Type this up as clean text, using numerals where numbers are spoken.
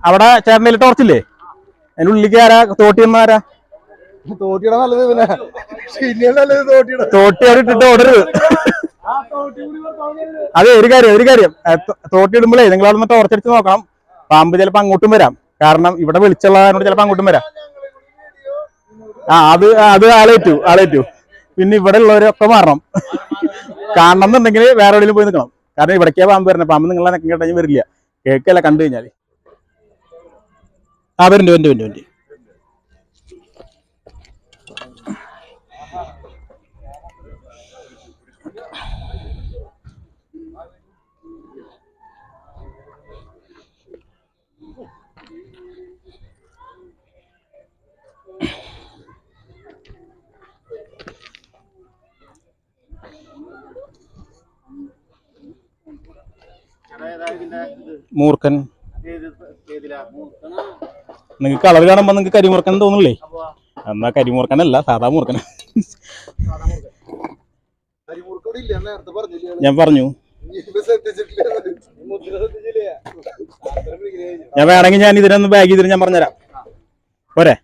അവിടെ ചേട്ടനിൽ ടോർച്ചില്ലേ? അതിന്റെ ഉള്ളിലേക്ക് ആരാ തോട്ടിയെന്നാരാ? തോട്ടിയുടെ നല്ലത് തോട്ടി അവിടെ ഇട്ടിട്ട് ഓടരുത്. അതെ, ഒരു കാര്യം തോട്ടി ഇടുമ്പോഴേ നിങ്ങൾ അവിടെ നിന്ന് ടോർച്ചടിച്ച് നോക്കണം. പാമ്പ് ചിലപ്പോ അങ്ങോട്ടും വരാം. കാരണം ഇവിടെ വെളിച്ചുള്ളതിനോട് ചിലപ്പോ അങ്ങോട്ടും വരാം. അത് ആളേറ്റു. പിന്നെ ഇവിടെ ഉള്ളവരൊക്കെ മാറണം. കാണണം എന്നുണ്ടെങ്കിൽ വേറെ എവിടെയും പോയി നിൽക്കണം. കാരണം ഇവിടേക്കാ പാമ്പ് വരണം. പാമ്പ് നിങ്ങളെ നെക്കം കേട്ടാൽ വരില്ല, കേൾക്കല്ല കണ്ടു കഴിഞ്ഞാല്. വണ്ടി മൂർഖൻ. നിങ്ങക്ക് കളർ കാണുമ്പോ നിങ്ങക്ക് കരിമൂർക്കൻ തോന്നില്ലേ? എന്നാ കരിമൂർക്കനല്ല, സാധാ മൂർക്കന. ഞാൻ പറഞ്ഞു. ഞാൻ വേണമെങ്കിൽ ഞാൻ ഇതിനൊന്ന് ബാഗ് ചെയ്തിട്ട് ഞാൻ പറഞ്ഞുതരാം. പോരെ?